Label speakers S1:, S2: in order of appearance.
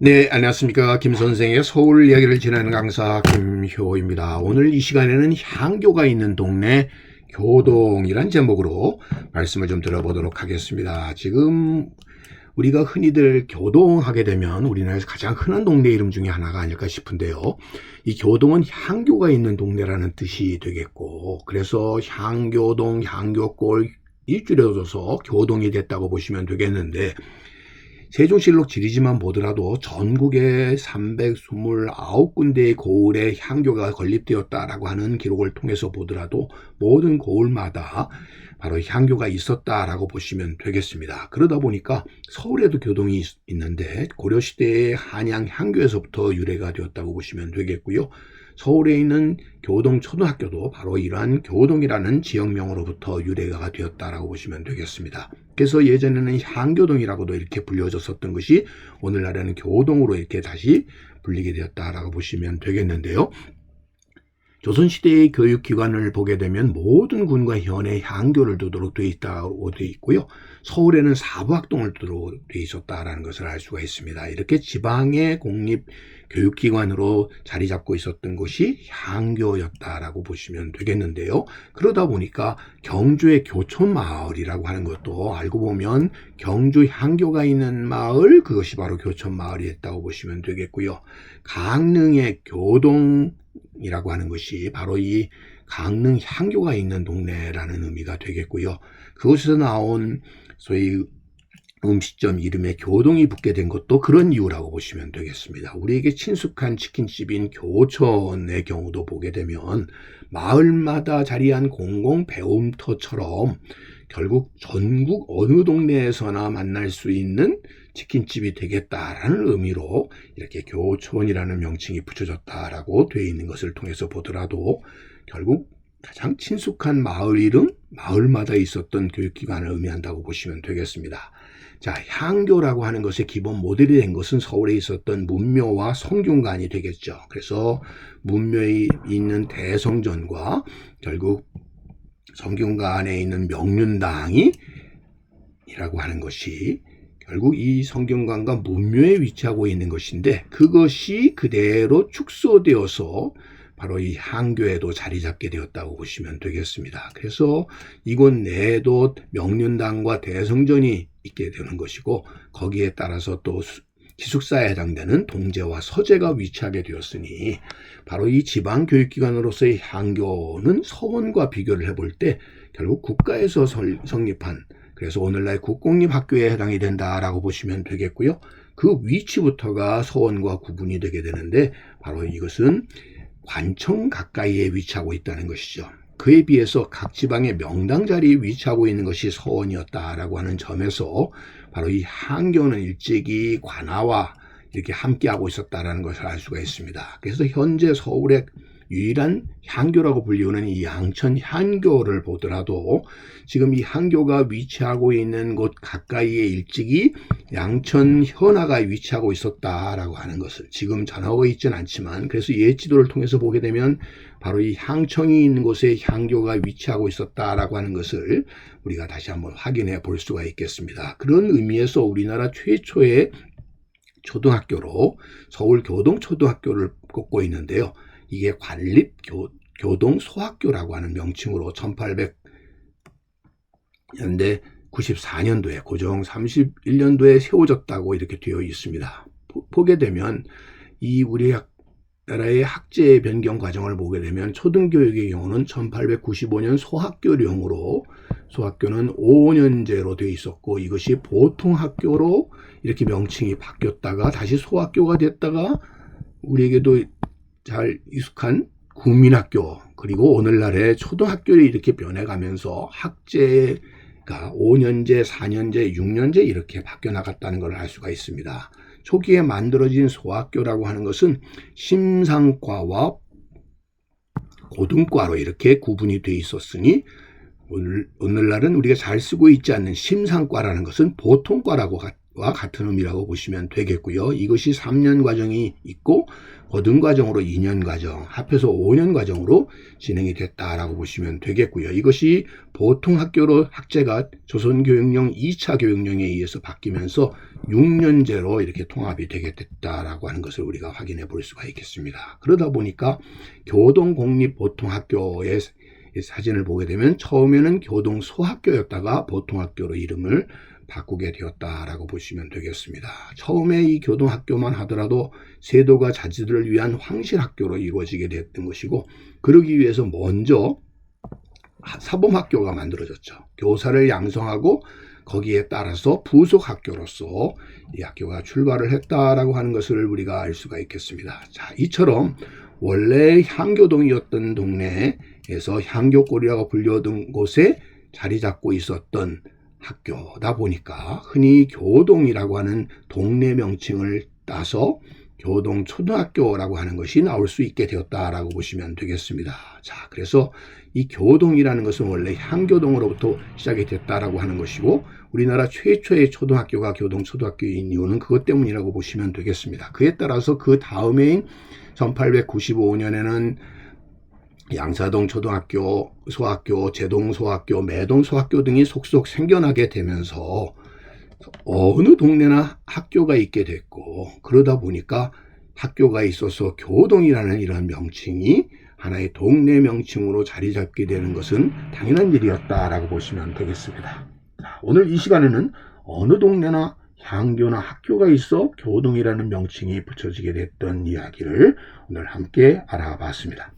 S1: 네, 안녕하십니까. 김 선생의 서울 이야기를 진행하는 강사 김효입니다. 오늘 이 시간에는 향교가 있는 동네 교동이란 제목으로 말씀을 좀 들어보도록 하겠습니다. 지금 우리가 흔히들 교동하게 되면 우리나라에서 가장 흔한 동네 이름 중에 하나가 아닐까 싶은데요. 이 교동은 향교가 있는 동네라는 뜻이 되겠고, 그래서 향교동, 향교골 이 줄여져서 교동이 됐다고 보시면 되겠는데, 세종실록 지리지만 보더라도 전국에 329군데의 고을에 향교가 건립되었다라고 하는 기록을 통해서 보더라도 모든 고을마다 바로 향교가 있었다라고 보시면 되겠습니다. 그러다 보니까 서울에도 교동이 있는데 고려시대의 한양 향교에서부터 유래가 되었다고 보시면 되겠고요. 서울에 있는 교동초등학교도 바로 이러한 교동이라는 지역명으로부터 유래가 되었다라고 보시면 되겠습니다. 그래서 예전에는 향교동이라고도 이렇게 불려졌었던 것이 오늘날에는 교동으로 이렇게 다시 불리게 되었다라고 보시면 되겠는데요. 조선시대의 교육기관을 보게 되면 모든 군과 현에 향교를 두도록 되어 있다고 되어 있고요. 서울에는 사부학동을 두도록 되어 있었다라는 것을 알 수가 있습니다. 이렇게 지방의 공립 교육기관으로 자리 잡고 있었던 것이 향교였다라고 보시면 되겠는데요. 그러다 보니까 경주의 교촌마을이라고 하는 것도 알고 보면 경주 향교가 있는 마을, 그것이 바로 교촌마을이었다고 보시면 되겠고요. 강릉의 교동이라고 하는 것이 바로 이 강릉 향교가 있는 동네라는 의미가 되겠고요. 그곳에서 나온 소위 음식점 이름에 교동이 붙게 된 것도 그런 이유라고 보시면 되겠습니다. 우리에게 친숙한 치킨집인 교촌의 경우도 보게 되면 마을마다 자리한 공공 배움터처럼 결국 전국 어느 동네에서나 만날 수 있는 치킨집이 되겠다라는 의미로 이렇게 교촌이라는 명칭이 붙여졌다라고 되어 있는 것을 통해서 보더라도 결국 가장 친숙한 마을 이름, 마을마다 있었던 교육기관을 의미한다고 보시면 되겠습니다. 자, 향교라고 하는 것의 기본 모델이 된 것은 서울에 있었던 문묘와 성균관이 되겠죠. 그래서 문묘에 있는 대성전과 결국 성균관에 있는 명륜당이 이라고 하는 것이 결국 이 성균관과 문묘에 위치하고 있는 것인데, 그것이 그대로 축소되어서 바로 이 향교에도 자리 잡게 되었다고 보시면 되겠습니다. 그래서 이곳 내에도 명륜당과 대성전이 있게 되는 것이고, 거기에 따라서 또 기숙사에 해당되는 동제와 서제가 위치하게 되었으니 바로 이 지방교육기관으로서의 향교는 서원과 비교를 해볼 때 결국 국가에서 성립한, 그래서 오늘날 국공립학교에 해당이 된다라고 보시면 되겠고요. 그 위치부터가 서원과 구분이 되게 되는데 바로 이것은 관청 가까이에 위치하고 있다는 것이죠. 그에 비해서 각 지방의 명당 자리에 위치하고 있는 것이 서원이었다라고 하는 점에서 바로 이 향교는 일찍이 관아와 이렇게 함께하고 있었다라는 것을 알 수가 있습니다. 그래서 현재 서울의 유일한 향교라고 불리우는 이 양천 향교를 보더라도 지금 이 향교가 위치하고 있는 곳 가까이에 일찍이 양천 현아가 위치하고 있었다라고 하는 것을 지금 전하고 있지는 않지만, 그래서 옛 지도를 통해서 보게 되면 바로 이 향청이 있는 곳에 향교가 위치하고 있었다라고 하는 것을 우리가 다시 한번 확인해 볼 수가 있겠습니다. 그런 의미에서 우리나라 최초의 초등학교로 서울교동초등학교를 꼽고 있는데요. 이게 관립교동소학교라고 하는 명칭으로 1800년대 94년도에 고종 31년도에 세워졌다고 이렇게 되어 있습니다. 보게 되면 이 우리나라의 학제 변경 과정을 보게 되면 초등교육의 경우는 1895년 소학교령으로 소학교는 5년제로 되어 있었고, 이것이 보통학교로 이렇게 명칭이 바뀌었다가 다시 소학교가 됐다가 우리에게도 잘 익숙한 국민학교, 그리고 오늘날의 초등학교를 이렇게 변해가면서 학제가 5년제, 4년제, 6년제 이렇게 바뀌어 나갔다는 걸 알 수가 있습니다. 초기에 만들어진 소학교라고 하는 것은 심상과와 고등과로 이렇게 구분이 되어 있었으니 오늘날은 우리가 잘 쓰고 있지 않는 심상과라는 것은 보통과라고 것과 같은 의미라고 보시면 되겠고요. 이것이 3년 과정이 있고 고등과정으로 2년 과정, 합해서 5년 과정으로 진행이 됐다라고 보시면 되겠고요. 이것이 보통 학교로 학제가 조선교육령 2차 교육령에 의해서 바뀌면서 6년제로 이렇게 통합이 되게 됐다라고 하는 것을 우리가 확인해 볼 수가 있겠습니다. 그러다 보니까 교동공립보통학교의 사진을 보게 되면 처음에는 교동소학교였다가 보통학교로 이름을 바꾸게 되었다라고 보시면 되겠습니다. 처음에 이 교동학교만 하더라도 세도가 자제들을 위한 황실학교로 이루어지게 됐던 것이고, 그러기 위해서 먼저 사범학교가 만들어졌죠. 교사를 양성하고 거기에 따라서 부속학교로서 이 학교가 출발을 했다라고 하는 것을 우리가 알 수가 있겠습니다. 자, 이처럼 원래 향교동이었던 동네에서 향교골이라고 불리던 곳에 자리 잡고 있었던 학교다 보니까 흔히 교동이라고 하는 동네 명칭을 따서 교동초등학교라고 하는 것이 나올 수 있게 되었다라고 보시면 되겠습니다. 자, 그래서 이 교동이라는 것은 원래 향교동으로부터 시작이 됐다라고 하는 것이고, 우리나라 최초의 초등학교가 교동초등학교인 이유는 그것 때문이라고 보시면 되겠습니다. 그에 따라서 그 다음해인 1895년에는 양사동 초등학교, 소학교, 제동 소학교, 매동 소학교 등이 속속 생겨나게 되면서 어느 동네나 학교가 있게 됐고, 그러다 보니까 학교가 있어서 교동이라는 이런 명칭이 하나의 동네 명칭으로 자리 잡게 되는 것은 당연한 일이었다라고 보시면 되겠습니다. 자, 오늘 이 시간에는 어느 동네나 향교나 학교가 있어 교동이라는 명칭이 붙여지게 됐던 이야기를 오늘 함께 알아봤습니다.